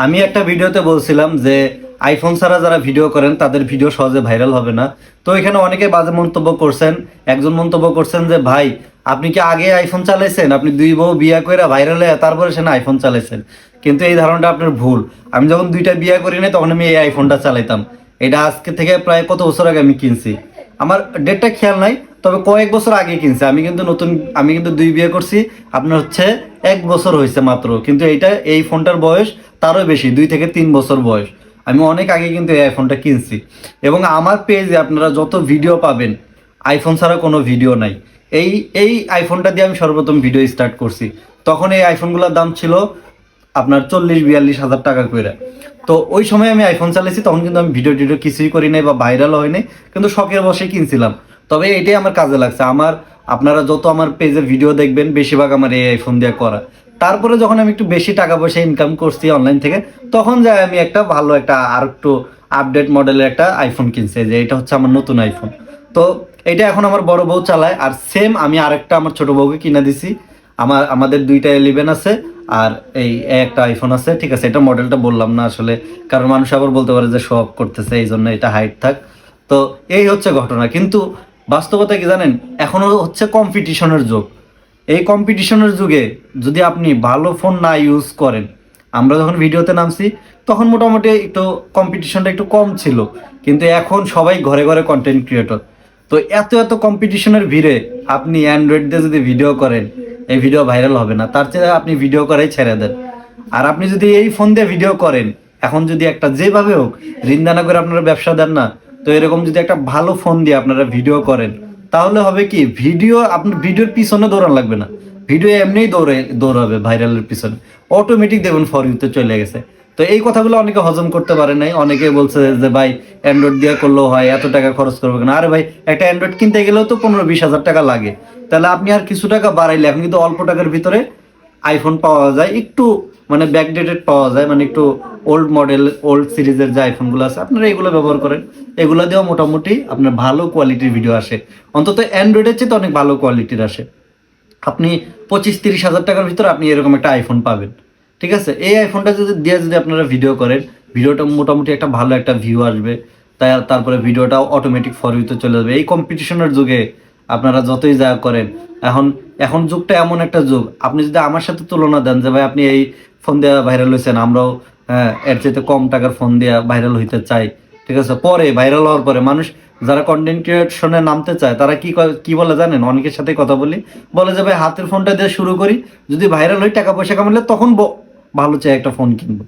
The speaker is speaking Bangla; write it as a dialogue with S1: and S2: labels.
S1: আমি একটা ভিডিওতে বলছিলাম যে আইফোন ছাড়া যারা ভিডিও করেন তাদের ভিডিও সহজে ভাইরাল হবে না। তো এখানে অনেকে বাজে মন্তব্য করছেন। একজন মন্তব্য করছেন যে ভাই, আপনি কি আগে আইফোন চালাইছেন? আপনি দুই বউ বিয়া করে ভাইরাল হয়ে তারপরে সে আইফোন চালাইছেন। কিন্তু এই ধারণাটা আপনার ভুল। আমি যখন দুইটা বিয়া করি নাই তখন আমি এই আইফোনটা চালাইতাম। এটা আজকে থেকে প্রায় কত বছর আগে আমি কিনছি, আমার ডেটটা খেয়াল নাই, তবে কয়েক বছর আগে কিনছি। আমি কিন্তু দুই বিয়ে করছি, আপনার হচ্ছে 1 বছর হয়েছে মাত্র, কিন্তু এই ফোনটার বয়স তারও বেশি, 2 থেকে 3 বছর বয়স। আমি অনেক আগে কিন্তু এই আইফোনটা কিনছি। এবং আমার পেজে আপনারা যত ভিডিও পাবেন, আইফোন ছাড়া কোনো ভিডিও নাই। এই এই আইফোনটা দিয়ে আমি সর্বপ্রথম ভিডিও স্টার্ট করছি। তখন এই আইফোনগুলোর দাম ছিল আপনার 40-42 হাজার টাকা করে। তো ওই সময় আমি আইফোন চালাইছি, তখন কিন্তু আমি ভিডিও টিডিও কিছুই করি নাই বা ভাইরাল হয় নাই, কিন্তু শখের বসে কিনছিলাম। তবে এটাই আমার কাজে লাগছে। আপনারা যত আমার পেজে ভিডিও দেখবেন বেশিরভাগ আমার এই আইফোন দিয়ে করা। তারপরে যখন আমি একটু বেশি টাকা পয়সা ইনকাম করছি অনলাইন থেকে, তখন যাই আমি একটা ভালো একটা আর একটু আপডেট মডেলের একটা আইফোন কিনছি, যে এটা হচ্ছে আমার নতুন আইফোন। তো এটা এখন আমার বড় বউ চালায়, আর সেম আমি আরেকটা আমার ছোট বউকে কিনে দিছি। আমাদের দুইটা 11 আছে, আর এই একটা আইফোন আছে। ঠিক আছে, এটা মডেলটা বললাম না আসলে, কারণ মানুষ আবার বলতে পারে যে শো অফ করতেছে, এই জন্য এটা হাইট থাক। তো এই হচ্ছে ঘটনা। কিন্তু বাস্তবতা কি জানেন, এখনো হচ্ছে কম্পিটিশনের যুগ। এই কম্পিটিশনের যুগে যদি আপনি ভালো ফোন না ইউজ করেন, আমরা যখন ভিডিওতে নামছি তখন মোটামুটি একটু কম্পিটিশনটা একটু কম ছিল, কিন্তু এখন সবাই ঘরে ঘরে কন্টেন্ট ক্রিয়েটর। তো এত এত কম্পিটিশনের ভিড়ে আপনি অ্যান্ড্রয়েড দিয়ে যদি ভিডিও করেন, এই ভিডিও ভাইরাল হবে না। তার চেয়ে আপনি ভিডিও করাই ছেড়ে দেন। আর আপনি যদি এই ফোন দিয়ে ভিডিও করেন, এখন যদি একটা যেভাবে হোক রিন্দানা করে আপনারা ব্যবসা দেন না, তো এরকম যদি একটা ভালো ফোন দিয়ে আপনারা ভিডিও করেন, তাহলে হবে কি, আপনার ভিডিওর পিছনে দৌড়ান লাগবে না। ভিডিও এমনিই দৌড়াবে ভাইরালের পিছনে, অটোমেটিক দেখুন ফর ইউতে চলে গেছে। তো এই কথাগুলো অনেকে হজম করতে পারে নাই। অনেকে বলছে যে ভাই অ্যান্ড্রয়েড দিয়ে করলেও হয়, এত টাকা খরচ করবে কেন? আরে ভাই, একটা অ্যান্ড্রয়েড কিনতে গেলেও তো 15-20 হাজার টাকা লাগে। তাহলে আপনি আর কিছু টাকা বাড়াইলে এখন কিন্তু অল্প টাকার ভিতরে আইফোন পাওয়া যায়, একটু মানে ব্যাকডেটেড পাওয়া যায়, মানে একটু ওল্ড মডেল, ওল্ড সিরিজের যে আইফোনগুলো আছে আপনারা এগুলো ব্যবহার করেন। এগুলো দিয়েও মোটামুটি আপনার ভালো কোয়ালিটির ভিডিও আসে, অন্তত অ্যান্ড্রয়েডের চেয়ে তো অনেক ভালো কোয়ালিটির আসে। আপনি 25-30 হাজার টাকার ভিতরে আপনি এরকম একটা আইফোন পাবেন। ঠিক আছে, এই আইফোনটা যদি আপনারা ভিডিও করেন, ভিডিওটা মোটামুটি একটা ভালো একটা ভিউ আসবে। তারপরে ভিডিওটাও অটোমেটিক ফর ইউতে চলে যাবে। এই কম্পিটিশনের যুগে আপনারা যতই যা করেন, এখন এখন যুগটা এমন একটা যুগ, আপনি যদি আমার সাথে তুলনা দেন যে ভাই আপনি এই ফোন দিয়ে ভাইরাল হয়েছেন, আমরাও এর চাইতে কম টাকার ফোন দিয়ে ভাইরাল হইতে চাই। ঠিক আছে, পরে ভাইরাল হওয়ার পরে মানুষ যারা কন্টেন্ট ক্রিয়েশনে নামতে চায় তারা কি বলে জানেন? অনেকের সাথে কথা বলে যে ভাই হাতের ফোনটা দিয়ে শুরু করি, যদি ভাইরাল হই টাকা পয়সা কামালে তখন ভালো চাই একটা ফোন কিনবো।